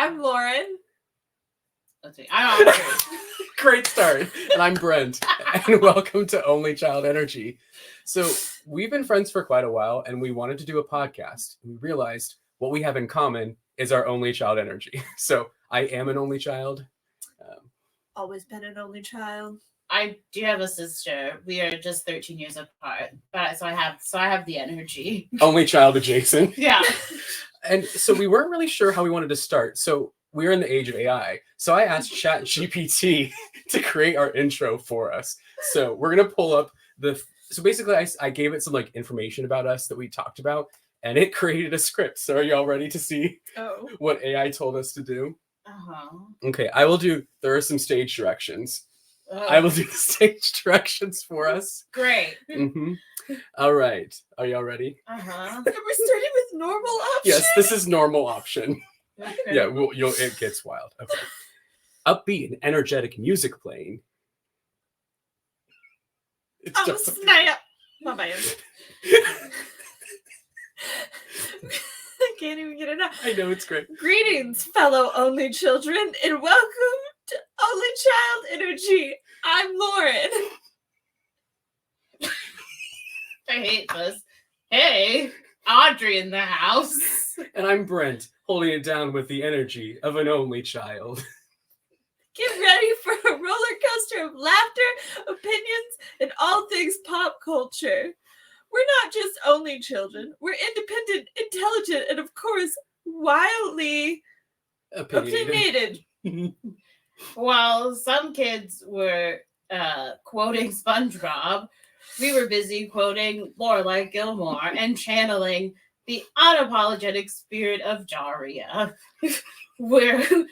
I'm Lauren. Let's see. I'm Audrey. Great start. And I'm Brent. And welcome to Only Child Energy. So we've been friends for quite a while, and we wanted to do a podcast. We realized what we have in common is our only child energy. So I am an only child. Always been an only child. I do have a sister. We are just 13 years apart, but so I have the energy. Only child adjacent. Yeah. And so we weren't really sure how we wanted to start. So we're in the age of AI. So I asked ChatGPT to create our intro for us. So we're going to pull up so basically I gave it some like information about us that we talked about, and it created a script. So are y'all ready to see what AI told us to do? Uh-huh. Okay, there are some stage directions. Oh. I will do the stage directions for us. Great. Mm-hmm. All right. Are y'all ready? Uh-huh. We're starting with normal option. Yes, this is normal option. Okay. Yeah, it gets wild. Okay. Upbeat and energetic music playing. It's Oh, snap. My bad. I can't even get it out. I know, it's great. Greetings, fellow only children, and welcome to Only Child Energy. I'm Lauren. I hate this. Hey, Audrey in the house. And I'm Brent, holding it down with the energy of an only child. Get ready for a roller coaster of laughter, opinions, and all things pop culture. We're not just only children. We're independent, intelligent, and of course, wildly opinionated. While some kids were quoting SpongeBob, we were busy quoting Lorelai Gilmore and channeling the unapologetic spirit of Daria. We're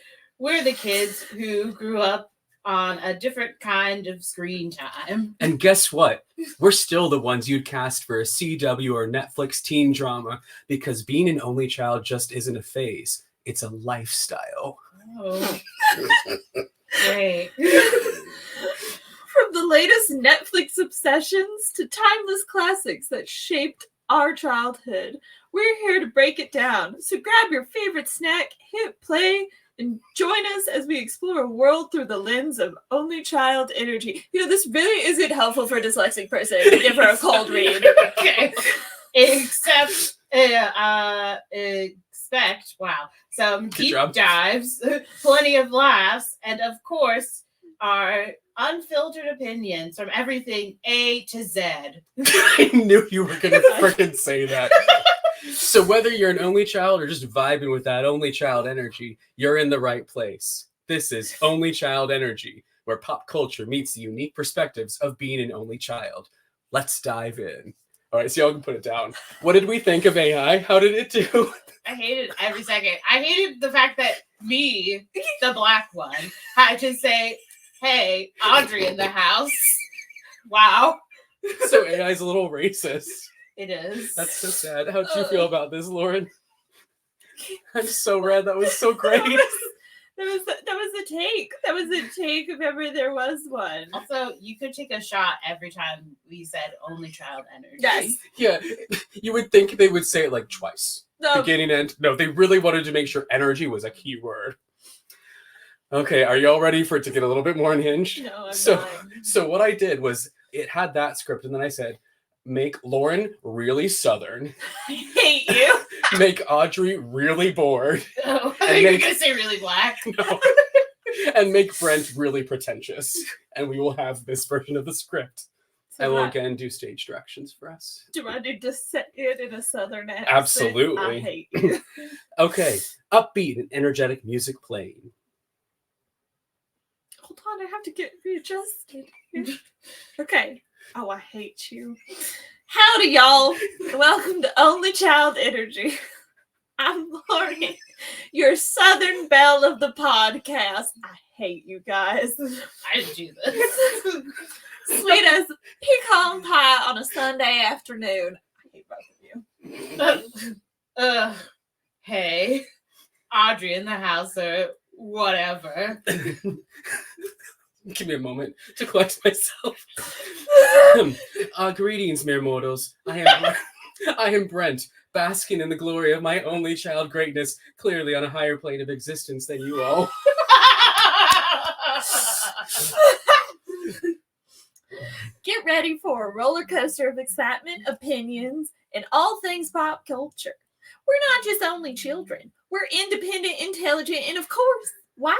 the kids who grew up on a different kind of screen time. And guess what? We're still the ones you'd cast for a CW or Netflix teen drama, because being an only child just isn't a phase. It's a lifestyle. Oh, great. From the latest Netflix obsessions to timeless classics that shaped our childhood, we're here to break it down. So grab your favorite snack, hit play, and join us as we explore a world through the lens of only child energy. You know, this really isn't helpful for a dyslexic person to give her a cold read. Okay. Expect some deep dives, plenty of laughs, and of course, our unfiltered opinions from everything A to Z. I knew you were going to freaking say that. So whether you're an only child or just vibing with that only child energy, you're in the right place. This is Only Child Energy, where pop culture meets the unique perspectives of being an only child. Let's dive in. All right, so y'all can put it down. What did we think of AI? How did it do? I hated every second. I hated the fact that me, the black one, had to say, hey, Audrey in the house. Wow. So AI's a little racist. It is. That's so sad. How'd you feel about this, Lauren? I'm so red. That was so great. That was a take. That was a take if ever there was one. Also, you could take a shot every time we said only child energy. Yes. Yeah, you would think they would say it like twice. No. Beginning and no, they really wanted to make sure energy was a key word. Okay, are y'all ready for it to get a little bit more unhinged? No, I'm so, not. So what I did was it had that script, and then I said, make Lauren really Southern. I hate you. Make Audrey really bored. Oh, I think you're going to say really black. No. And make Brent really pretentious. And we will have this version of the script. So I will again do stage directions for us. Do I need to set it in a Southern accent? Absolutely. I hate you. Okay, upbeat and energetic music playing. Hold on, I have to get readjusted. Okay. Oh, I hate you. Howdy, y'all. Welcome to Only Child Energy. I'm Lauren, your Southern belle of the podcast. I hate you guys. I didn't do this. Sweet as pecan pie on a Sunday afternoon. I hate both of you. Hey, Audrey in the house or whatever. Give me a moment to collect myself. Greetings, mere mortals. I am Brent, basking in the glory of my only child greatness, clearly on a higher plane of existence than you all. Get ready for a roller coaster of excitement, opinions, and all things pop culture. We're not just only children. We're independent, intelligent, and of course, widely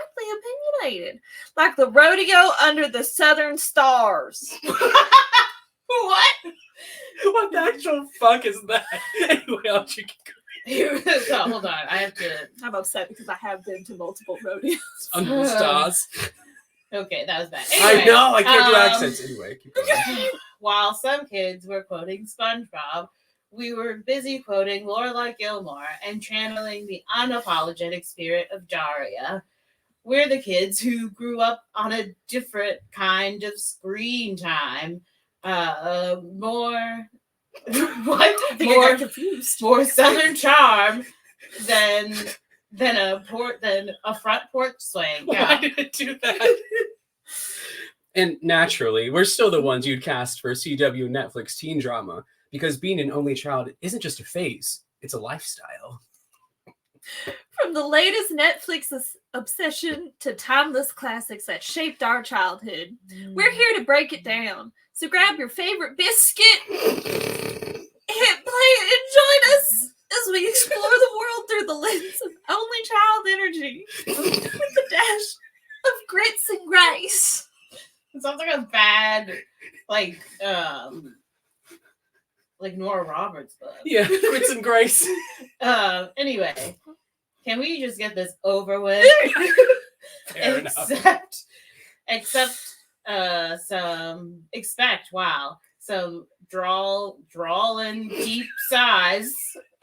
opinionated. Like the rodeo under the southern stars. What? What the actual fuck is that? Anyway, I'll check. So, hold on. I have to. I'm upset because I have been to multiple rodeos. Under the stars. Okay, that was bad. I Anyway, know, I can't do accents. Anyway, keep going. while some kids were quoting SpongeBob, we were busy quoting Lorelai Gilmore and channeling the unapologetic spirit of Daria. We're the kids who grew up on a different kind of screen time. More what? I think I got confused. More southern charm than a front porch swing. Why Yeah. did it do that? And naturally, we're still the ones you'd cast for a CW Netflix teen drama, because being an only child isn't just a phase, it's a lifestyle. From the latest Netflix obsession to timeless classics that shaped our childhood, we're here to break it down. So grab your favorite biscuit, hit play, and join us as we explore the world through the lens of only child energy with a dash of grits and grace. It sounds like a bad, like Nora Roberts book. Yeah, grits and grace. Anyway, can we just get this over with? Fair enough. Some drawling deep sighs.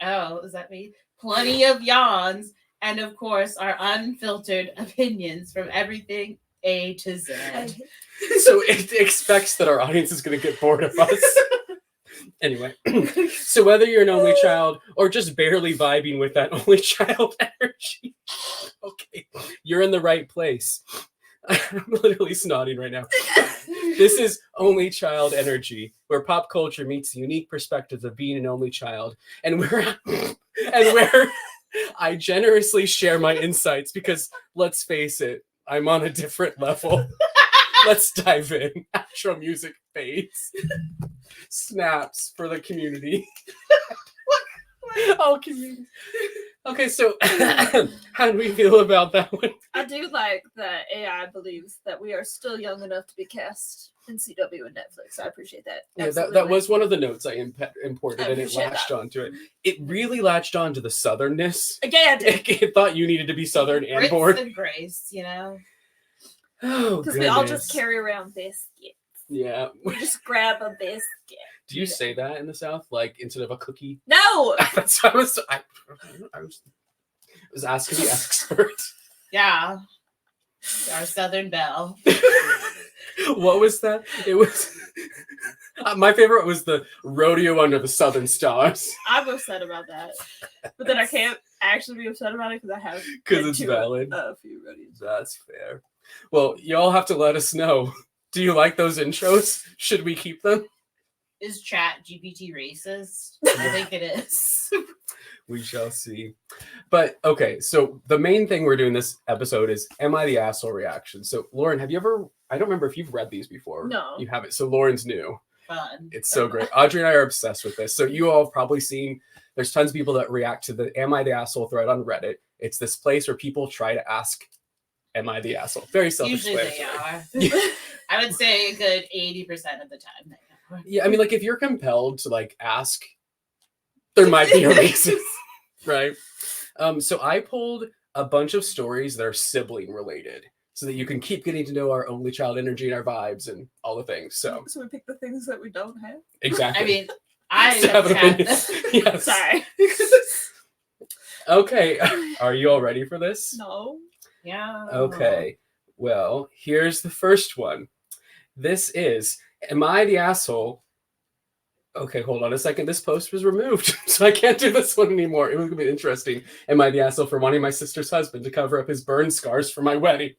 Oh, does that mean plenty of yawns? And of course, our unfiltered opinions from everything A to Z. So it expects that our audience is going to get bored of us. Anyway, so whether you're an only child or just barely vibing with that only child energy, okay, you're in the right place. I'm literally snotting right now. This is only child energy, where pop culture meets the unique perspectives of being an only child, and where I generously share my insights because, let's face it, I'm on a different level. Let's dive in. Outro music fades. Snaps for the community. All community. Okay, so how do we feel about that one? I do like that AI believes that we are still young enough to be cast in CW and Netflix. I appreciate that. Yeah, that was one of the notes I imported, and it appreciate latched onto it. It really latched onto the southernness. Again, I did. It thought you needed to be southern and Grits bored. and grace, you know. Oh, Because we all goodness. just carry around biscuits. Yeah. We just grab a biscuit. Do you say that in the South, like instead of a cookie? No! That's what I was asking the expert. Yeah. Our Southern Belle. What was that? It was my favorite was the rodeo under the southern stars. I'm upset about that. But then I can't actually be upset about it because I have Because been it's to valid. a few rodeos. That's fair. Well, y'all have to let us know. Do you like those intros? Should we keep them? Is Chat GPT racist? I think it is. We shall see. But okay, so the main thing we're doing this episode is Am I the Asshole reaction. So Lauren, have you ever, I don't remember if you've read these before. No. You haven't. So Lauren's new. Fun. It's so great. Audrey and I are obsessed with this. So you all have probably seen, there's tons of people that react to the Am I the Asshole thread on Reddit. It's this place where people try to ask, Am I the asshole? Very Usually self-explanatory. they are. I would say a good 80% of the time they are. Yeah, I mean, like if you're compelled to like ask, there might be a reason, right? So I pulled a bunch of stories that are sibling related, so that you can keep getting to know our only child energy and our vibes and all the things. So we pick the things that we don't have. exactly. I mean, I To have an have opinion. Yes. Sorry. Okay. Are you all ready for this? No. Yeah. Okay. Well, here's the first one. This is, Am I the Asshole? Okay, hold on a second. This post was removed, so I can't do this one anymore. It was going to be interesting. Am I the asshole for wanting my sister's husband to cover up his burn scars for my wedding?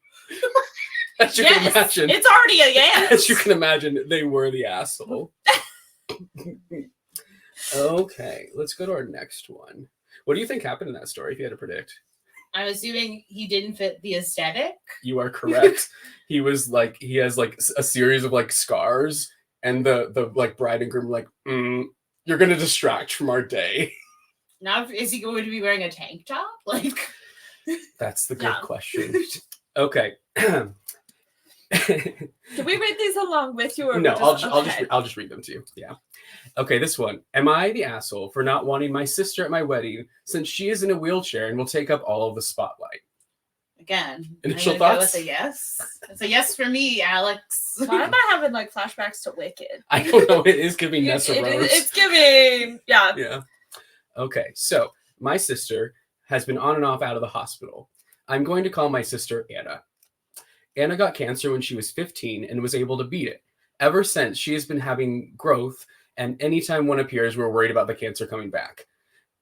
As you can imagine. It's already a yes. As you can imagine, they were the asshole. Okay, let's go to our next one. What do you think happened in that story, if you had to predict? I'm assuming he didn't fit the aesthetic. You are correct. He has like a series of like scars, and the like bride and groom were like, you're gonna distract from our day. Now, is he going to be wearing a tank top? Like, That's the good Yeah. question. Okay. Can we read these along with you? Or No, okay. I'll just read them to you. Yeah. Okay, this one. Am I the asshole for not wanting my sister at my wedding since she is in a wheelchair and will take up all of the spotlight? again, Initial I'm gonna thoughts? go with a yes. It's a yes for me, Alex. Why am I having like flashbacks to Wicked? I don't know. It is giving Nessa Rose. It's giving, yeah. Yeah. Okay, so my sister has been on and off out of the hospital. I'm going to call my sister Anna. Anna got cancer when she was 15 and was able to beat it. Ever since, she has been having growth, and anytime one appears, we're worried about the cancer coming back.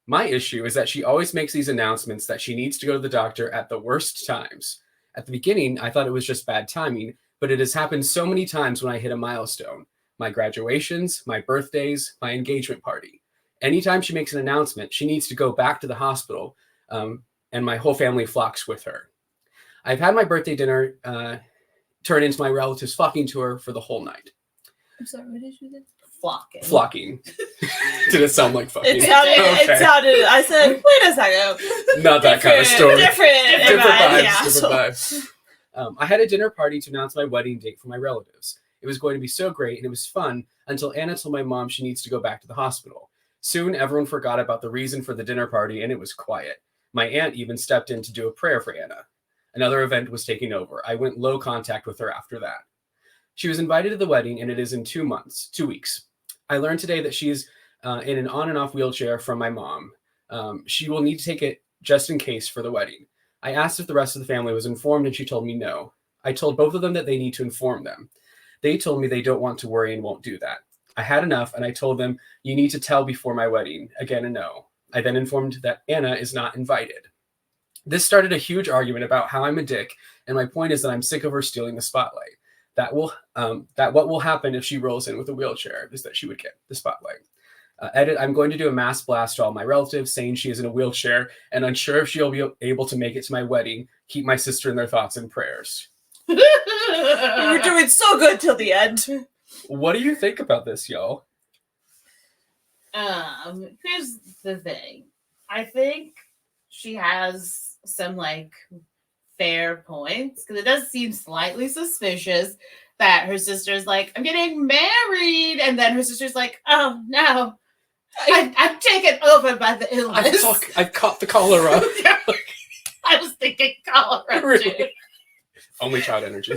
My issue is that she always makes these announcements that she needs to go to the doctor at the worst times. At the beginning, I thought it was just bad timing, but it has happened so many times when I hit a milestone. My graduations, my birthdays, my engagement party. Anytime she makes an announcement, she needs to go back to the hospital, and my whole family flocks with her. I've had my birthday dinner turn into my relatives flocking to her for the whole night. I'm sorry, what did you say? Flocking. Flocking. Did it sound like fucking? It sounded, I said, wait a second. Not that kind of story. Different vibes. yeah, Different vibes. I had a dinner party to announce my wedding date for my relatives. It was going to be so great, and it was fun until Anna told my mom she needs to go back to the hospital. Soon, everyone forgot about the reason for the dinner party, and it was quiet. My aunt even stepped in to do a prayer for Anna. Another event was taking over. I went low contact with her after that. She was invited to the wedding, and it is in 2 weeks. I learned today that she's in an on and off wheelchair from my mom. She will need to take it just in case for the wedding. I asked if the rest of the family was informed, and she told me no. I told both of them that they need to inform them. They told me they don't want to worry and won't do that. I had enough, and I told them, you need to tell before my wedding. Again, a no. I then informed that Anna is not invited. This started a huge argument about how I'm a dick, and my point is that I'm sick of her stealing the spotlight. That what will happen if she rolls in with a wheelchair is that she would get the spotlight. Edit, I'm going to do a mass blast to all my relatives saying she is in a wheelchair and unsure if she'll be able to make it to my wedding. Keep my sister in their thoughts and prayers. We were doing so good till the end. What do you think about this, y'all? Here's the thing. I think she has some like fair points because it does seem slightly suspicious that her sister's like, I'm getting married, and then her sister's like, oh no, I'm taken over by the illness. I've caught the cholera. Yeah. I was thinking cholera. Really? Too. Only child energy.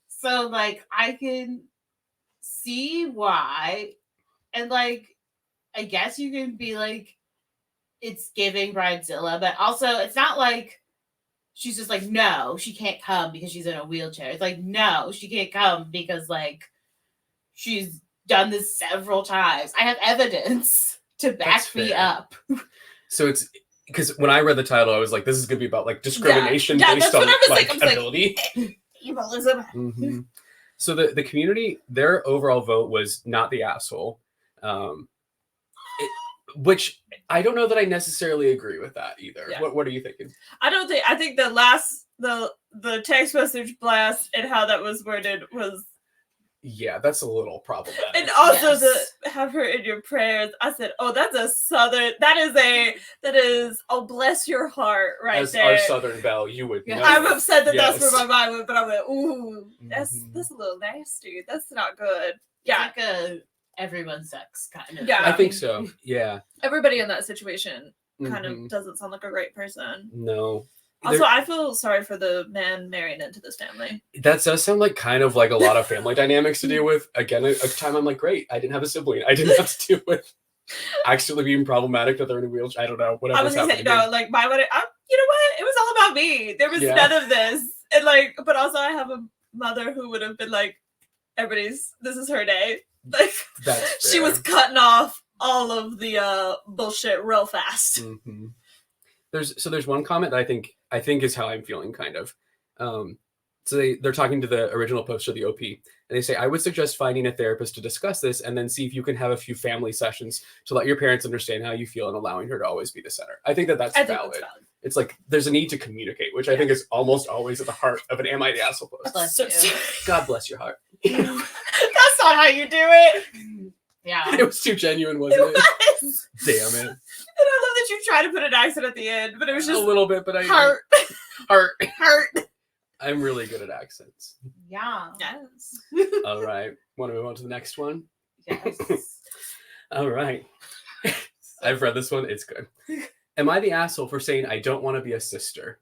So like I can see why, and like I guess you can be like, it's giving Bridezilla, but also it's not like she's just like, no, she can't come because she's in a wheelchair. It's like, no, she can't come because like she's done this several times. I have evidence to back me up. So it's because when I read the title, I was like, this is gonna be about like discrimination based on like ability. Evil-ism. Mm-hmm. So the community, their overall vote was not the asshole. Which I don't know that I necessarily agree with that either. Yeah. What are you thinking? I think the text message blast and how that was worded was. Yeah, that's a little problematic. And also to have her in your prayers, I said, oh, that's a southern, that is, oh, bless your heart right As there. our Southern Belle, you would know. I'm upset that Yes. that's where my mind went, but I went, ooh, that's a little nasty. That's not good. Yeah. It's like a everyone sucks kind of. Yeah. I think so. Yeah. Everybody in that situation kind Mhm. of doesn't sound like a great person. No. Also, I feel sorry for the man marrying into this family. That does sound like kind of like a lot of family dynamics to deal with. Again, a time I'm like, great, I didn't have a sibling. I didn't have to deal with actually being problematic that they're in a wheelchair. I don't know. Whatever. I was gonna say, no, like my wedding, you know what? It was all about me. There was none of this. And like, but also I have a mother who would have been like, this is her day. Like, That's she fair. was cutting off all of the bullshit real fast. Mm-hmm. There's one comment that I think is how I'm feeling kind of. So they're talking to the original poster, the OP, and they say, I would suggest finding a therapist to discuss this and then see if you can have a few family sessions to let your parents understand how you feel and allowing her to always be the center. I think that's valid. It's like there's a need to communicate, which I think is almost always at the heart of an Am I the Asshole post. Bless you. God bless your heart. That's not how you do it. Yeah. It was too genuine, wasn't it? Damn it. And I love that you tried to put an accent at the end, but it was just a little bit, but I heart. I'm really good at accents. Yeah. Yes. All right. Want to move on to the next one? Yes. All right. I've read this one. It's good. Am I the asshole for saying I don't want to be a sister?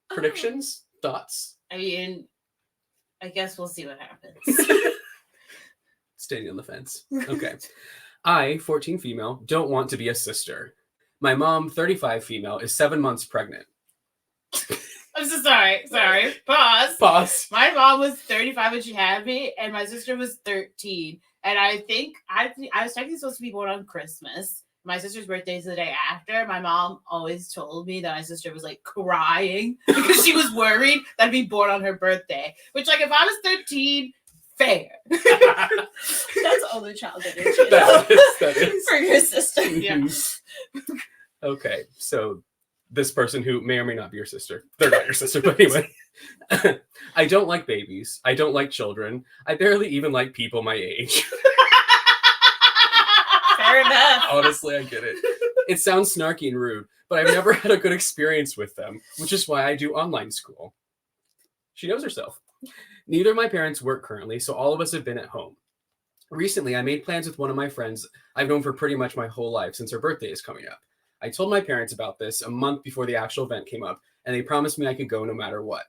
Predictions? Thoughts? I mean, I guess we'll see what happens. Standing on the fence. Okay. I, 14 female, don't want to be a sister. My mom, 35 female, is 7 months pregnant. I'm so sorry. Pause. My mom was 35 when she had me, and my sister was 13. And I think I was technically supposed to be born on Christmas. My sister's birthday is the day after. My mom always told me that my sister was like crying because she was worried that I'd be born on her birthday. Which, like, if I was 13, fair. That's only child energy. That is. For your sister. Yeah. Okay, so this person who may or may not be your sister. They're not your sister, but anyway. I don't like babies. I don't like children. I barely even like people my age. Fair enough. Honestly, I get it. It sounds snarky and rude, but I've never had a good experience with them, which is why I do online school. She knows herself. Neither of my parents work currently, so all of us have been at home. Recently, I made plans with one of my friends I've known for pretty much my whole life since her birthday is coming up. I told my parents about this a month before the actual event came up, and they promised me I could go no matter what.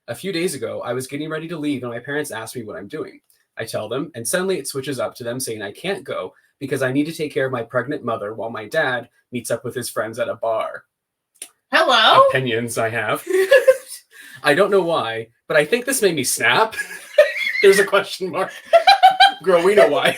A few days ago, I was getting ready to leave, and my parents asked me what I'm doing. I tell them, and suddenly it switches up to them saying I can't go because I need to take care of my pregnant mother while my dad meets up with his friends at a bar. Hello? Opinions I have. I don't know why, but I think this made me snap. There's a question mark. Girl, we know why.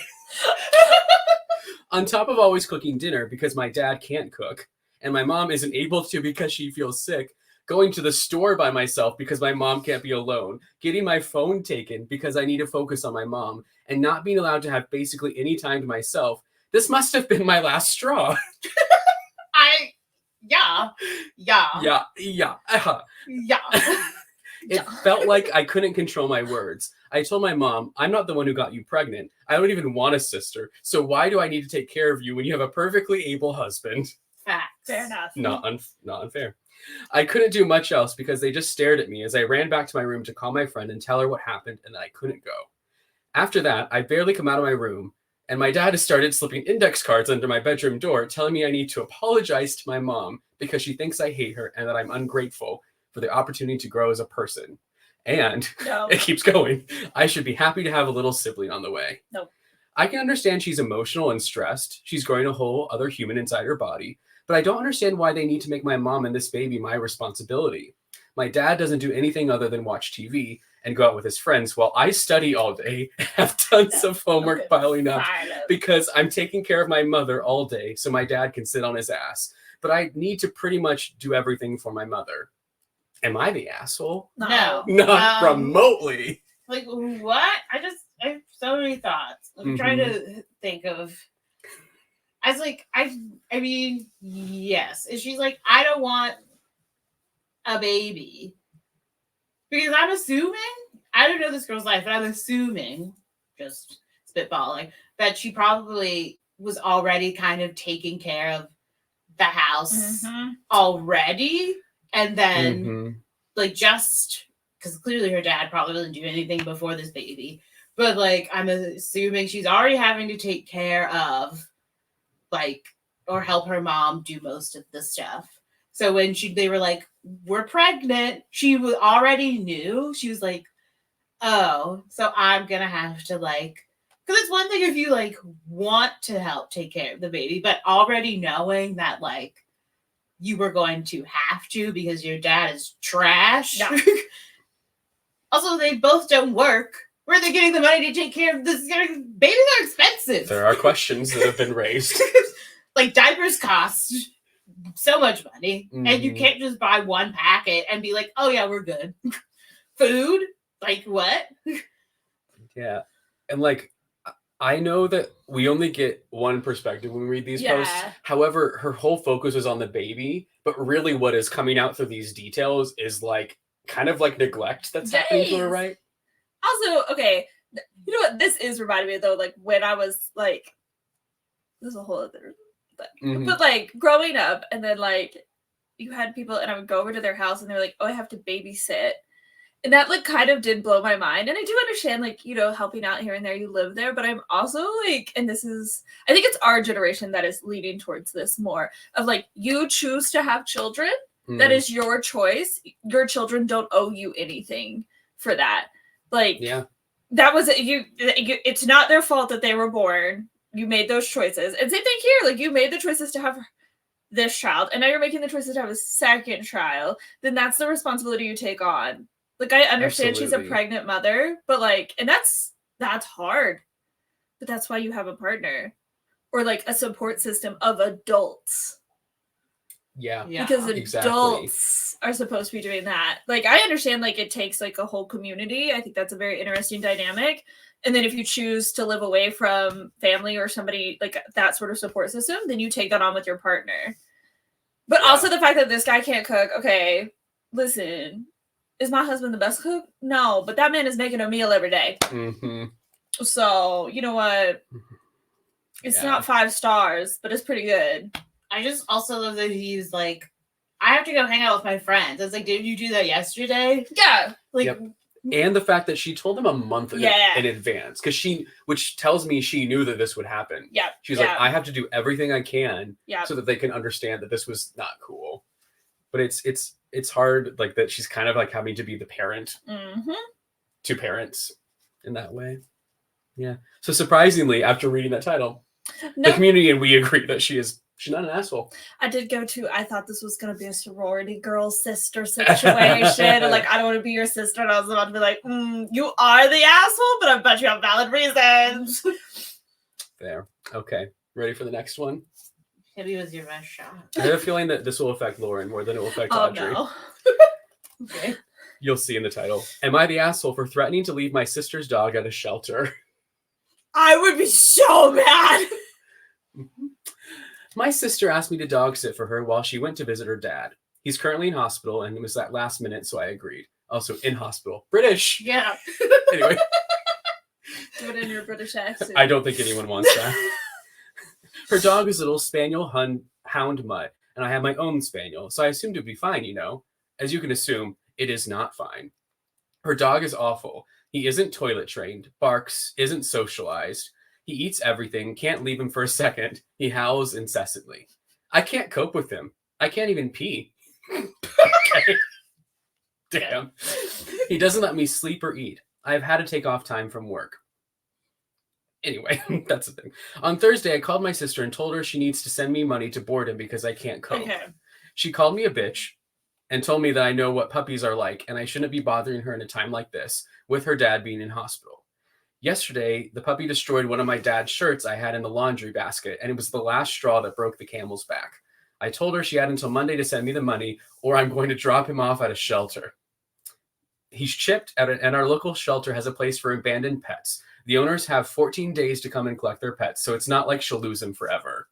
On top of always cooking dinner because my dad can't cook, and my mom isn't able to because she feels sick, going to the store by myself because my mom can't be alone, getting my phone taken because I need to focus on my mom, and not being allowed to have basically any time to myself, this must have been my last straw. Yeah. It felt like I couldn't control my words. I told my mom, I'm not the one who got you pregnant. I don't even want a sister. So why do I need to take care of you when you have a perfectly able husband? Facts. Fair enough. Not unfair. I couldn't do much else because they just stared at me as I ran back to my room to call my friend and tell her what happened and that I couldn't go. After that, I barely come out of my room, and my dad has started slipping index cards under my bedroom door telling me I need to apologize to my mom because she thinks I hate her and that I'm ungrateful for the opportunity to grow as a person. And it keeps going. I should be happy to have a little sibling on the way. No. I can understand she's emotional and stressed. She's growing a whole other human inside her body. But I don't understand why they need to make my mom and this baby my responsibility. My dad doesn't do anything other than watch TV and go out with his friends while I study all day, have tons of homework piling up because I'm taking care of my mother all day so my dad can sit on his ass. But I need to pretty much do everything for my mother. Am I the asshole? No. Not remotely. Like, what? I have so many thoughts. I'm trying to think of. I was like, I mean, yes. And she's like, I don't want a baby. Because I'm assuming, I don't know this girl's life, but I'm assuming, just spitballing, that she probably was already kind of taking care of the house already. And then, like, just because clearly her dad probably doesn't do anything before this baby. But, like, I'm assuming she's already having to take care of, like, or help her mom do most of the stuff. So when they were like, we're pregnant, she already knew. She was like, oh, so I'm going to have to, like, because it's one thing if you, like, want to help take care of the baby, but already knowing that, like, you were going to have to because your dad is trash. Yeah. Also, they both don't work. Where are they getting the money to take care of this? Babies are expensive. There are questions that have been raised. Like, diapers cost so much money. And you can't just buy one packet and be like, oh, yeah, we're good food? Like what? Yeah. And like, I know that we only get one perspective when we read these posts. Yeah. However, her whole focus is on the baby, but really what is coming out through these details is like kind of like neglect that's happening to her, Yes. right? Also, okay, you know what this is reminding me of, though, like when I was like, this is a whole other thing, Mhm. but like growing up, and then like you had people, and I would go over to their house, and they're like, "Oh, I have to babysit," and that like kind of did blow my mind. And I do understand, like, you know, helping out here and there, you live there, but I'm also like, and this is, I think it's our generation that is leading towards this more of like, you choose to have children. That Mhm. is your choice. Your children don't owe you anything for that. Like, Yeah. that was you. It's not their fault that they were born. You made those choices, and same thing here. Like, you made the choices to have this child, and now you're making the choices to have a second child. Then that's the responsibility you take on. Like, I understand she's a Absolutely. pregnant mother, but like, and that's hard. But that's why you have a partner or like a support system of adults. Yeah. Yeah. Because exactly. adults are supposed to be doing that. Like, I understand, like, it takes like a whole community. I think that's a very interesting dynamic. And then if you choose to live away from family or somebody like that sort of support system, then you take that on with your partner. But Yeah. also the fact that this guy can't cook. Okay, listen, is my husband the best cook? No, but that man is making a meal every day. Mm-hmm. So you know what? It's Yeah. not 5 stars, but it's pretty good. I just also love that he's like, I have to go hang out with my friends. It's like, did you do that yesterday? Yeah. Like, Yep. And the fact that she told him a month in advance, because which tells me she knew that this would happen. Yeah. She's like, I have to do everything I can Yeah. so that they can understand that this was not cool. But it's hard, like that she's kind of like having to be the parent to parents in that way. Yeah. So surprisingly, after reading that title, the community and we agree that she's not an asshole. I thought this was going to be a sorority girl sister situation. Like, I don't want to be your sister. And I was about to be like, you are the asshole, but I bet you have valid reasons. There. Okay. Ready for the next one? Maybe it was your best shot. I have a feeling that this will affect Lauren more than it will affect Audrey. No. Okay. You'll see in the title. Am I the asshole for threatening to leave my sister's dog at a shelter? I would be so mad. My sister asked me to dog sit for her while she went to visit her dad. He's currently in hospital and it was that last minute, so I agreed. Also in hospital. British! Yeah. Anyway. Do it in your British accent. I don't think anyone wants that. Her dog is a little spaniel hound mutt, and I have my own spaniel, so I assumed it would be fine, you know. As you can assume, it is not fine. Her dog is awful. He isn't toilet trained, barks, isn't socialized. He eats everything, can't leave him for a second. He howls incessantly. I can't cope with him. I can't even pee. Okay. Damn. He doesn't let me sleep or eat. I've had to take off time from work. Anyway, that's the thing. On Thursday, I called my sister and told her she needs to send me money to board him because I can't cope. Okay. She called me a bitch and told me that I know what puppies are like and I shouldn't be bothering her in a time like this with her dad being in hospital. Yesterday, the puppy destroyed one of my dad's shirts I had in the laundry basket, and it was the last straw that broke the camel's back. I told her she had until Monday to send me the money, or I'm going to drop him off at a shelter. He's chipped, and our local shelter has a place for abandoned pets. The owners have 14 days to come and collect their pets, so it's not like she'll lose him forever.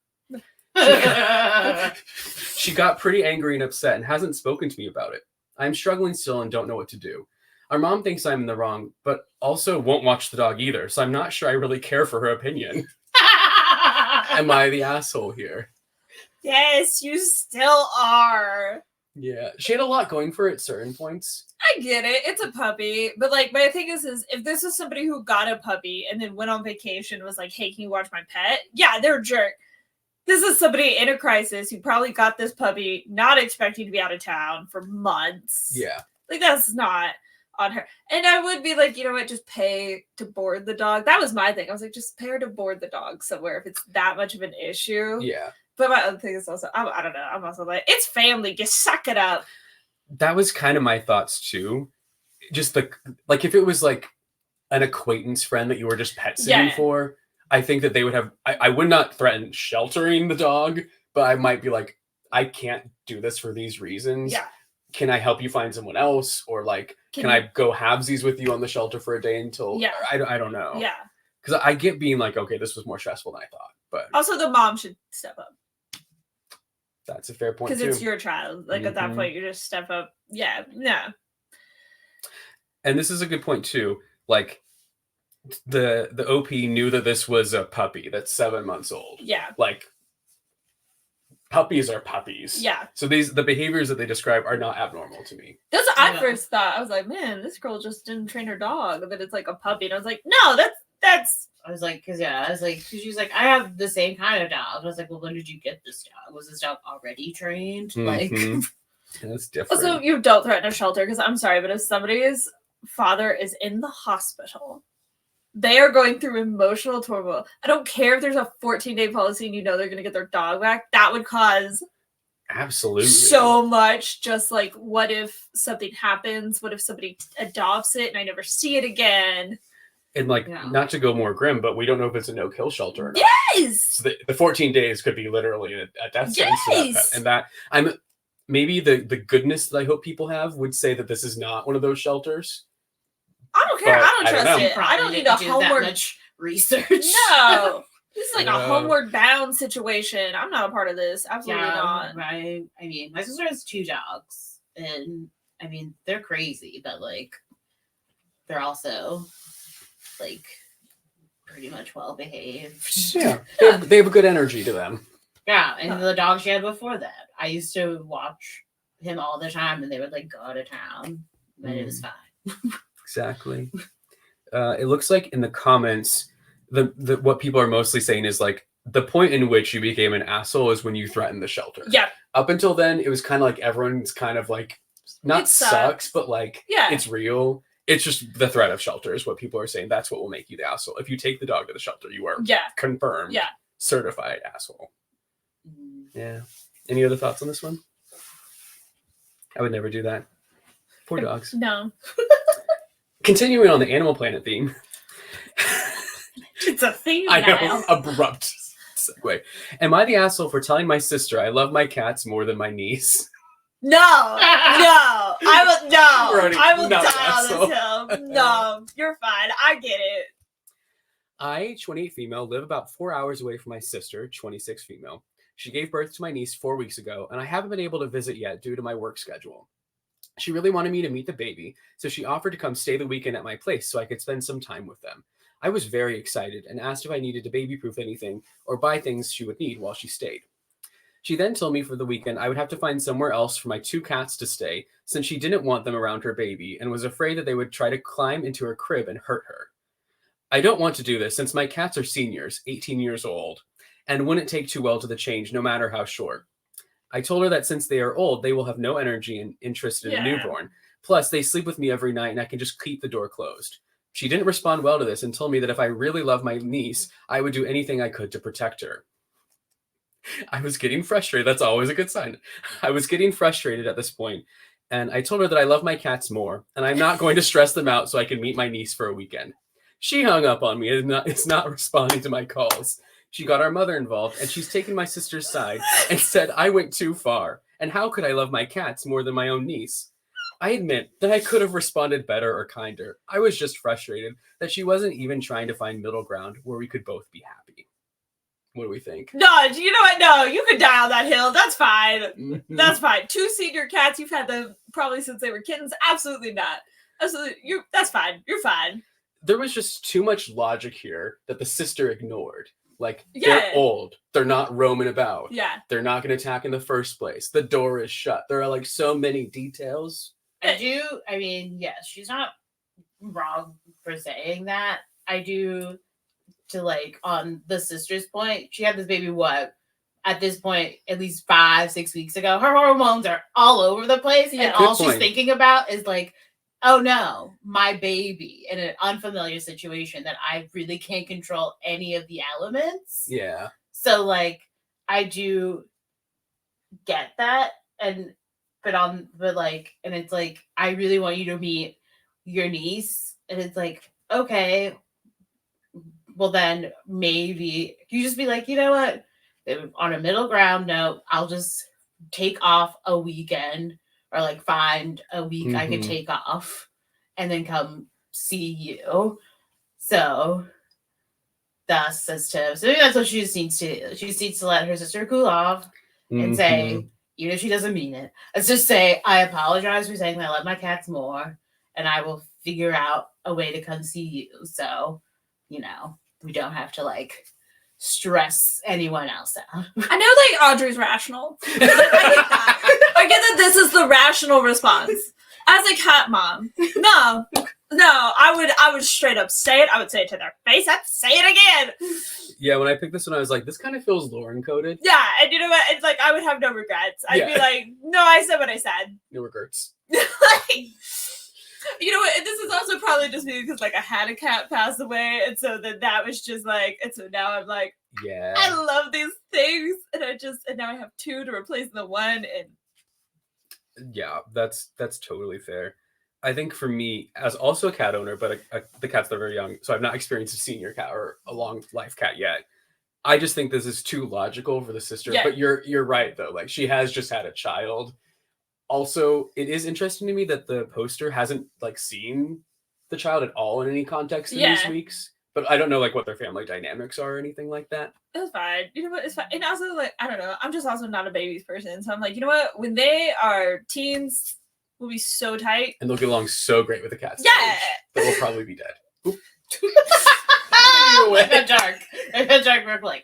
She got pretty angry and upset and hasn't spoken to me about it. I'm struggling still and don't know what to do. Our mom thinks I'm in the wrong, but also won't watch the dog either, so I'm not sure I really care for her opinion. Am I the asshole here? Yes, you still are. Yeah, she had a lot going for her at certain points. I get it. It's a puppy. But like, my thing is if this was somebody who got a puppy and then went on vacation and was like, hey, can you watch my pet? Yeah, they're a jerk. This is somebody in a crisis who probably got this puppy not expecting to be out of town for months. Yeah. Like, that's not on her. And I would be like, you know what, just pay to board the dog. That was my thing. I was like, just pay her to board the dog somewhere if it's that much of an issue. Yeah. But my other thing is also, I don't know. I'm also like, it's family. Just suck it up. That was kind of my thoughts too. Just like if it was like an acquaintance friend that you were just pet sitting for, I think that they would have, I would not threaten sheltering the dog, but I might be like, I can't do this for these reasons. Yeah. can I help you find someone else? Or like, can I go halvesies with you on the shelter for a day until, Yeah. I don't know. Yeah. Because I get being like, okay, this was more stressful than I thought. But also the mom should step up. That's a fair point too. Because it's your child. Like at that point, you just step up. Yeah. Yeah. And this is a good point too. Like the OP knew that this was a puppy that's 7 months old. Yeah. Like puppies are puppies. Yeah. So the behaviors that they describe are not abnormal to me. That's what I first thought. I was like, man, this girl just didn't train her dog, but it's like a puppy. And I was like, no, that's. I was like, because she's like, I have the same kind of dog. I was like, well, when did you get this dog? Was this dog already trained? Like, Yeah, that's different. Also, you don't threaten a shelter because I'm sorry, but if somebody's father is in the hospital, they are going through emotional turmoil. I don't care if there's a 14-day policy and you know they're going to get their dog back. That would cause absolutely so much. Just like, what if something happens? What if somebody adopts it and I never see it again? And like, not to go more grim, but we don't know if it's a no-kill shelter or not. Yes! So the 14 days could be literally a death sentence to that pet. And that, maybe the goodness that I hope people have would say that this is not one of those shelters. I don't care. I don't trust it. Probably I don't need a homeward much research. No. This is like a homeward bound situation. I'm not a part of this. Absolutely not. Right. I mean, my sister has 2 dogs. And I mean, they're crazy, but like they're also like pretty much well behaved. Yeah. They have a good energy to them. Yeah, and the dog she had before that, I used to watch him all the time, and they would like go out of town, but it was fine. Exactly. It looks like in the comments, the what people are mostly saying is like the point in which you became an asshole is when you threatened the shelter. Yeah. Up until then, it was kind of like everyone's kind of like not sucks, but like it's real. It's just the threat of shelter is what people are saying. That's what will make you the asshole. If you take the dog to the shelter, you are confirmed, certified asshole. Yeah. Any other thoughts on this one? I would never do that. Poor dogs. No. Continuing on the Animal Planet theme. It's a theme I now. know. Abrupt segue. Am I the asshole for telling my sister I love my cats more than my niece? No. I will not die on this hill. No. You're fine. I get it. I, 28 female, live about 4 hours away from my sister, 26 female. She gave birth to my niece 4 weeks ago, and I haven't been able to visit yet due to my work schedule. She really wanted me to meet the baby, so she offered to come stay the weekend at my place so I could spend some time with them. I was very excited and asked if I needed to baby-proof anything or buy things she would need while she stayed. She then told me for the weekend I would have to find somewhere else for my 2 cats to stay since she didn't want them around her baby and was afraid that they would try to climb into her crib and hurt her. I don't want to do this since my cats are seniors, 18 years old, and wouldn't take too well to the change no matter how short. I told her that since they are old, they will have no energy and interest in a newborn. Plus, they sleep with me every night and I can just keep the door closed. She didn't respond well to this and told me that if I really love my niece, I would do anything I could to protect her. I was getting frustrated. That's always a good sign. I was getting frustrated at this point, and I told her that I love my cats more, and I'm not going to stress them out so I can meet my niece for a weekend. She hung up on me and is not responding to my calls. She got our mother involved, and she's taken my sister's side and said I went too far, and how could I love my cats more than my own niece? I admit that I could have responded better or kinder. I was just frustrated that she wasn't even trying to find middle ground where we could both be happy. What do we think? No, you know what? No, you could die on that hill. That's fine. That's fine. 2 senior cats, you've had them probably since they were kittens. Absolutely not. Absolutely, that's fine. You're fine. There was just too much logic here that the sister ignored. Like, they're old. They're not roaming about. Yeah. They're not going to attack in the first place. The door is shut. There are, like, so many details. I mean, yes, she's not wrong for saying that. I do, to, like, on the sister's point, she had this baby, at this point, at least 5-6 weeks ago. Her hormones are all over the place. And all she's thinking about is, like, oh no, my baby in an unfamiliar situation that I really can't control any of the elements. Yeah. So like I do get that. And it's like, I really want you to meet your niece. And it's like, okay, well then maybe you just be like, you know what? On a middle ground note, I'll just take off a weekend or like find a week I could Mhm. take off and then come see you. So thus says to, so maybe that's what she just needs to do. She just needs to let her sister cool off and say, Mhm. even if she doesn't mean it, let's just say, I apologize for saying that I love my cats more, and I will figure out a way to come see you. So, you know, we don't have to like stress anyone else out. I know, like, Audrey's rational. I get that. I get that this is the rational response. As a cat mom, no, I would straight up say it. I would say it to their face. I'd say it again. Yeah, when I picked this one, I was like, this kind of feels Lauren coded. Yeah, and you know what? It's like I would have no regrets. I'd be Yeah. like, no, I said what I said. No regrets. Like, you know what? And this is also probably just me because like I had a cat pass away, and so then that was just like, and so now I'm like, Yeah. I love these things, and now I have two to replace the one, and Yeah, that's totally fair. I think for me, as also a cat owner, but the cats that are very young, so I've not experienced a senior cat or a long life cat yet. I just think this is too logical for the sister. Yeah. But you're right though. Like she has just had a child. Also, it is interesting to me that the poster hasn't like seen the child at all in any context in these Yeah. weeks. But I don't know like what their family dynamics are or anything like that. it was fine. You know what? It's fine. And also, like, I don't know. I'm just also not a babies person, so I'm like, you know what? When they are teens, we'll be so tight. And they'll get along so great with the cats. Yeah. That will probably be dead. Oop. Like a dark reply.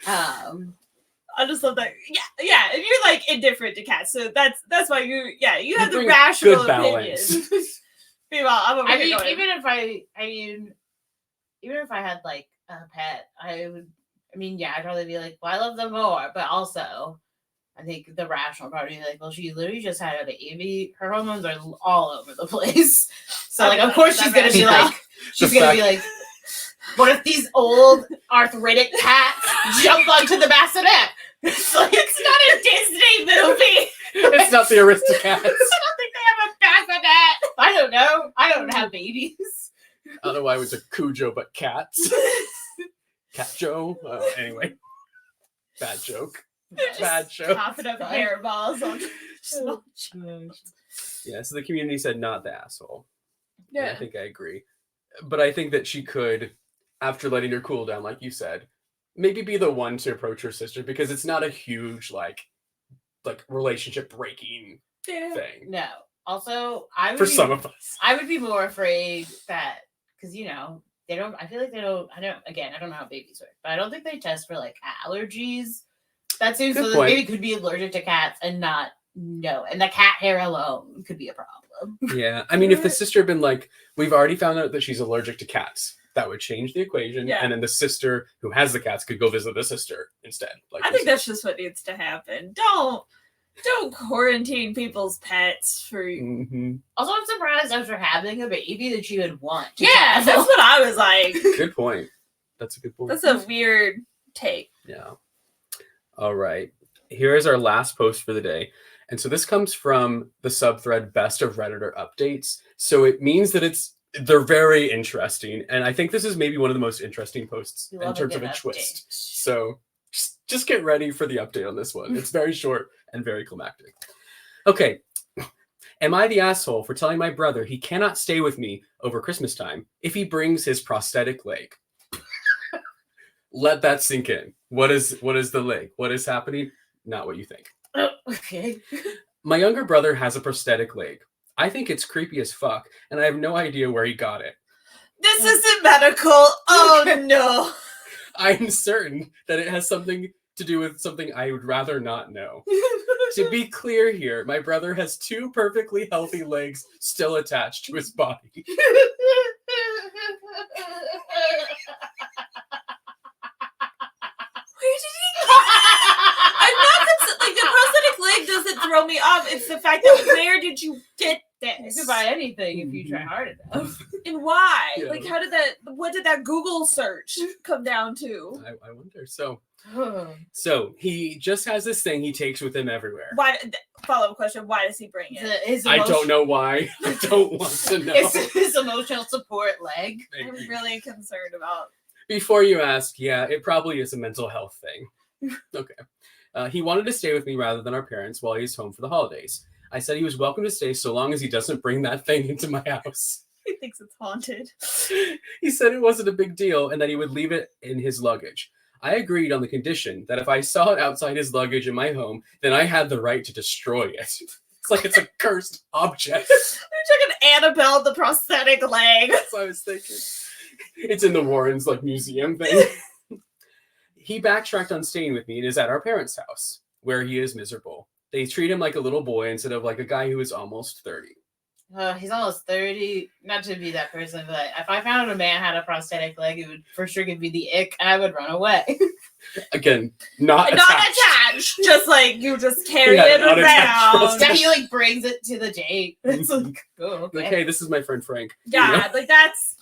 I just love that. Yeah. And you're like indifferent to cats, so that's why you have the bring rational good balance. opinions. Meanwhile, I'm over I here mean, going, even if I had like a pet, I'd probably be like, well, I love them more, but also I think the rational part would be like, well, she literally just had a baby. Her hormones are all over the place. So like, of course she's gonna be like, what if these old arthritic cats jump onto the bassinet? It's like, it's not a Disney movie. It's not the Aristocats. I don't think they have a bassinet. I don't know. I don't have babies. I don't know why it was a Cujo, but cats. Cat Joe. Anyway, bad joke. Bad joke. coughing up hairballs on. Yeah, so the community said not the asshole. And I Yeah. think I agree. But I think that she could, after letting her cool down, like you said, maybe be the one to approach her sister because it's not a huge like relationship breaking Yeah. thing No. Also, I would for be, some of us. I would be more afraid that because they don't. I feel like they don't. I don't know how babies work, but I don't think they test for like allergies. That seems Good so that point. baby could be allergic to cats and not know, and the cat hair alone could be a problem. Yeah, I mean, if the sister had been like, we've already found out that she's allergic to cats, that would change the equation, Yeah. and then the sister who has the cats could go visit the sister instead. Like I think that's just what needs to happen. Don't quarantine people's pets for. Mm-hmm. Also, I'm surprised after having a baby that she would want. To Yeah, travel. that's what I was like. Good point. That's a good point. That's a weird take. Yeah. All right. Here is our last post for the day. And so this comes from the subthread Best of Redditor Updates. So it means that they're very interesting. And I think this is maybe one of the most interesting posts We in love terms of good a update. twist. So just get ready for the update on this one. It's very short and very climactic. Okay. Am I the asshole for telling my brother he cannot stay with me over Christmas time if he brings his prosthetic leg? Let that sink in. What is the leg? What is happening? Not what you think. Oh, okay. My younger brother has a prosthetic leg. I think it's creepy as fuck, and I have no idea where he got it. This isn't medical. Oh no. I'm certain that it has something to do with something I would rather not know. To be clear here, my brother has two perfectly healthy legs still attached to his body. Where did he? I'm not like the prosthetic leg doesn't throw me off. It's the fact that where did you get You this? could buy anything if you try hard enough. And why? Yeah. Like, what did that Google search come down to? I wonder. So he just has this thing he takes with him everywhere. Why? Follow-up question: why does he bring it? I don't know why. I don't want to know. It's his emotional support leg. I'm really concerned about. Before you ask, yeah, it probably is a mental health thing. Okay. He wanted to stay with me rather than our parents while he's home for the holidays. I said he was welcome to stay so long as he doesn't bring that thing into my house. He thinks it's haunted. He said it wasn't a big deal and that he would leave it in his luggage. I agreed on the condition that if I saw it outside his luggage in my home, then I had the right to destroy it. It's like it's a cursed object. They're talking Annabelle the prosthetic leg. That's what I was thinking. It's in the Warrens museum thing. He backtracked on staying with me and is at our parents' house, where he is miserable. They treat him like a little boy instead of like a guy who is almost 30. He's almost 30. Not to be that person, but if I found a man had a prosthetic leg, it would for sure give me the ick, and I would run away. Again, not attached. Just like you just carry Yeah, it unattached around. Yeah, he brings it to the date. It's like, oh, okay. Like, hey, this is my friend Frank. Yeah, like that's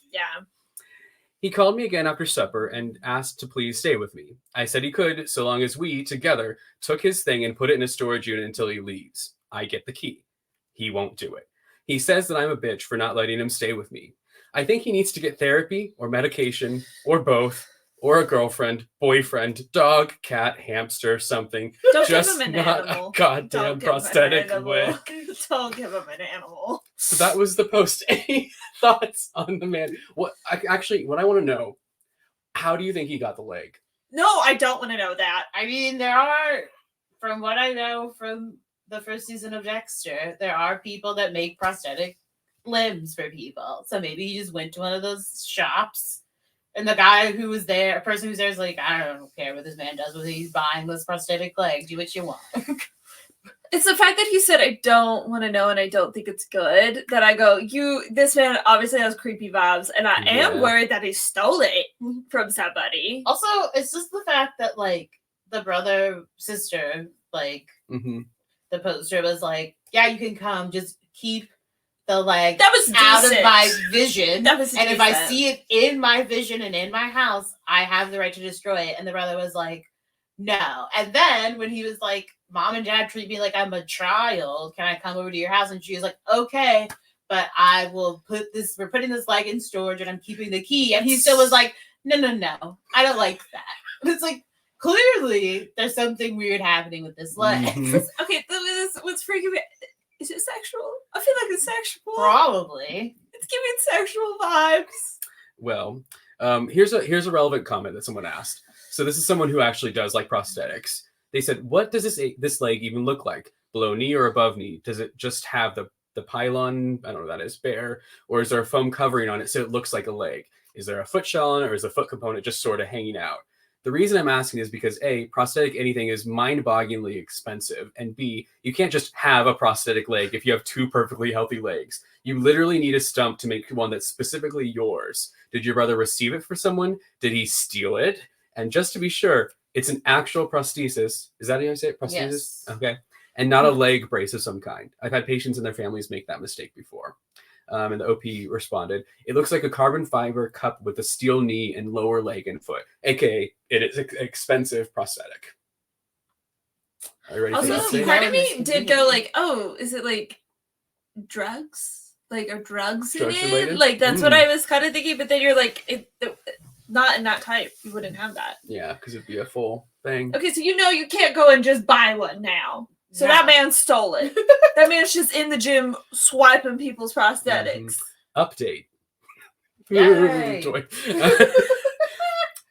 He called me again after supper and asked to please stay with me. I said he could, so long as we, together, took his thing and put it in a storage unit until he leaves. I get the key. He won't do it. He says that I'm a bitch for not letting him stay with me. I think he needs to get therapy or medication or both or a girlfriend, boyfriend, dog, cat, hamster, something. Don't Just give him an not animal. a goddamn prosthetic leg. Don't give him an animal. So that was the post. Any thoughts on the man? What I want to know, how do you think he got the leg? No, I don't want to know that. I mean, there are, from what I know from the first season of Dexter, there are people that make prosthetic limbs for people. So maybe he just went to one of those shops, and the guy who was there, a person who's there, is like, I don't care what this man does with it. He's buying this prosthetic leg. Do what you want. It's the fact that he said, I don't want to know and I don't think it's good, that I go, this man obviously has creepy vibes, and I am worried that he stole it from somebody. Also, it's just the fact that, like, the brother, sister, like, the poster was like, yeah, you can come, just keep the leg That was out decent. of my vision. That was and decent. if I see it in my vision and in my house, I have the right to destroy it. And the brother was like, no. And then when he was like, Mom and Dad treat me like I'm a child, can I come over to your house? And she was like, okay, but I will we're putting this leg in storage and I'm keeping the key. And he still was like, no, I don't like that. And it's like, clearly there's something weird happening with this leg. Okay, what's freaking me? Is it sexual? I feel like it's sexual. Probably. It's giving sexual vibes. Well, here's a relevant comment that someone asked. So this is someone who actually does like prosthetics. They said, what does this leg even look like? Below knee or above knee? Does it just have the pylon, I don't know what that is, bare? Or is there a foam covering on it so it looks like a leg? Is there a foot shell on it, or is the foot component just sort of hanging out? The reason I'm asking is because A, prosthetic anything is mind-bogglingly expensive, and B, you can't just have a prosthetic leg if you have two perfectly healthy legs. You literally need a stump to make one that's specifically yours. Did your brother receive it for someone? Did he steal it? And just to be sure, it's an actual prosthesis. Is that how you say it? Prosthesis? Yes. Okay. And not a leg brace of some kind. I've had patients and their families make that mistake before. And the OP responded, it looks like a carbon fiber cup with a steel knee and lower leg and foot, aka it is an expensive prosthetic. Are you ready for Also, that? part of me did go like, oh, is it like drugs? Like, are drugs in Drugs it? related? Like, that's what I was kind of thinking, but then you're like, not in that type. You wouldn't have that. Yeah, because it'd be a full thing. Okay, so you can't go and just buy one now. So No. that man stole it. That man's just in the gym swiping people's prosthetics. Update. Yay. Joy.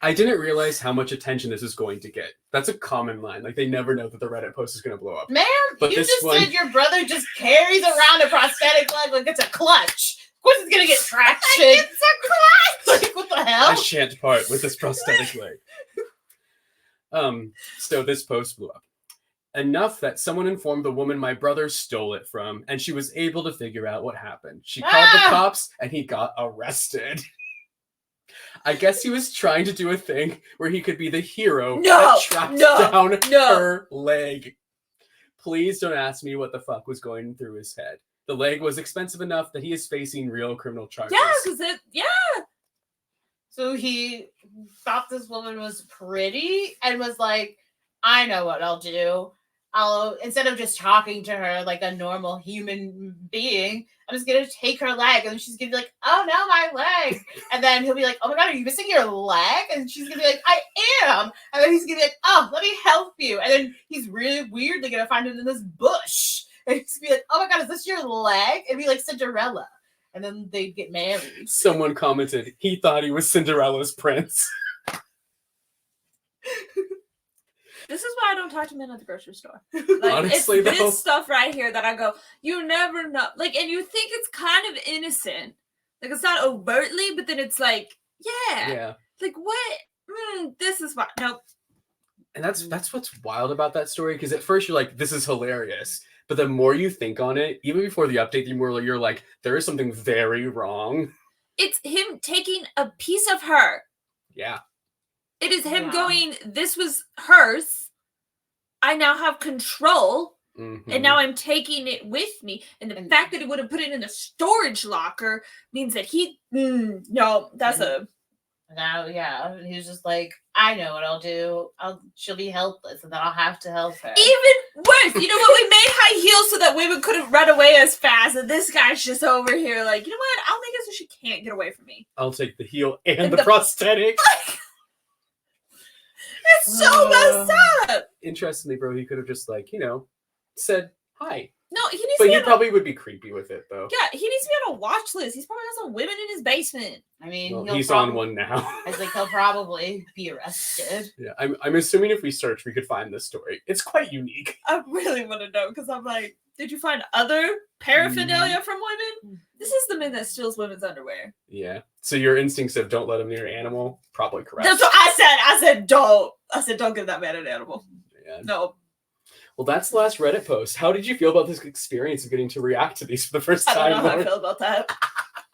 I didn't realize how much attention this is going to get. That's a common line. Like, they never know that the Reddit post is going to blow up. Man, But you this just one- said your brother just carries around a prosthetic leg like it's a clutch. Of course it's going to get traction. It's a clutch! Like, what the hell? I shan't part with this prosthetic leg. So this post blew up. Enough that someone informed the woman my brother stole it from, and she was able to figure out what happened. She called the cops, and he got arrested. I guess he was trying to do a thing where he could be the hero that tracked down her leg. Please don't ask me what the fuck was going through his head. The leg was expensive enough that he is facing real criminal charges. Yeah, because So he thought this woman was pretty and was like, I know what I'll do. Instead of just talking to her like a normal human being, I'm just going to take her leg. And she's going to be like, oh no, my leg. And then he'll be like, oh my God, are you missing your leg? And she's going to be like, I am. And then he's going to be like, oh, let me help you. And then he's really weirdly going to find it in this bush. And just be like, oh my god, is this your leg? And be like Cinderella. And then they'd get married. Someone commented, he thought he was Cinderella's prince. This is why I don't talk to men at the grocery store. Honestly, it's though. this stuff right here that I go, you never know. Like, and you think it's kind of innocent. Like, it's not overtly, but then it's like, yeah. Like, what? This is fine. Nope. And that's what's wild about that story, because at first you're like, this is hilarious. But the more you think on it, even before the update, the more you're like, there is something very wrong. It's him taking a piece of her. Yeah. It is him going, this was hers. I now have control. Mm-hmm. And now I'm taking it with me. And the fact that he would have put it in the storage locker means that he... no, that's a... Now, yeah, he was just like, I know what I'll do. She'll be helpless, and then I'll have to help her. Even worse, you know what? We made high heels so that women couldn't run away as fast, and this guy's just over here like, you know what? I'll make it so she can't get away from me. I'll take the heel and the prosthetic. It's so messed up. Interestingly, bro, he could have just like, said hi. No, he needs But to be he probably would be creepy with it, though. Yeah, he needs to be on a watch list. He's probably got some women in his basement. I mean, Well, he's on one now. I think he'll probably be arrested. Yeah, I'm assuming if we search, we could find this story. It's quite unique. I really want to know, because I'm like, did you find other paraphernalia from women? This is the man that steals women's underwear. Yeah. So your instincts of don't let him near an animal, probably correct. That's what I said. I said don't. I said don't give that man an animal. Yeah. No. Well, that's the last Reddit post. How did you feel about this experience of getting to react to these for the first time? I don't know how I feel about that.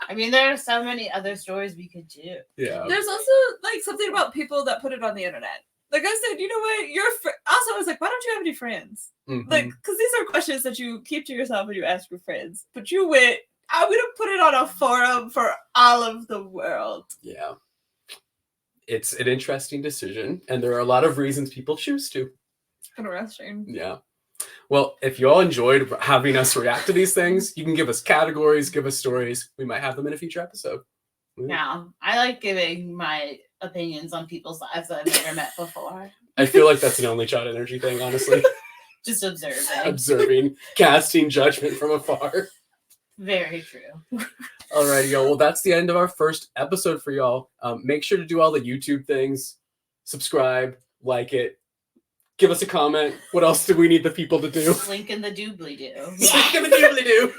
I mean, there are so many other stories we could do. Yeah. There's also like something about people that put it on the internet. Like I said, you know what? Also, I was like, why don't you have any friends? Mm-hmm. Like, because these are questions that you keep to yourself when you ask your friends. But you went, I'm going to put it on a forum for all of the world. Yeah. It's an interesting decision, and there are a lot of reasons people choose to. Interesting. Yeah. Well, if you all enjoyed having us react to these things, you can give us categories, give us stories. We might have them in a future episode. Yeah, I like giving my opinions on people's lives that I've never met before. I feel like that's an only child energy thing, honestly. Just observing. Observing, casting judgment from afar. Very true. Alrighty, y'all. Well, that's the end of our first episode for y'all. Make sure to do all the YouTube things. Subscribe, like it. Give us a comment. What else do we need the people to do? Link in the doobly-doo. Link in the doobly-doo.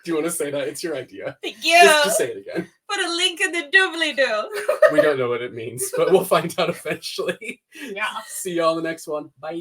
Do you want to say that? It's your idea. Thank you. Just say it again. Put a link in the doobly-doo. We don't know what it means, but we'll find out eventually. Yeah. See y'all in the next one. Bye.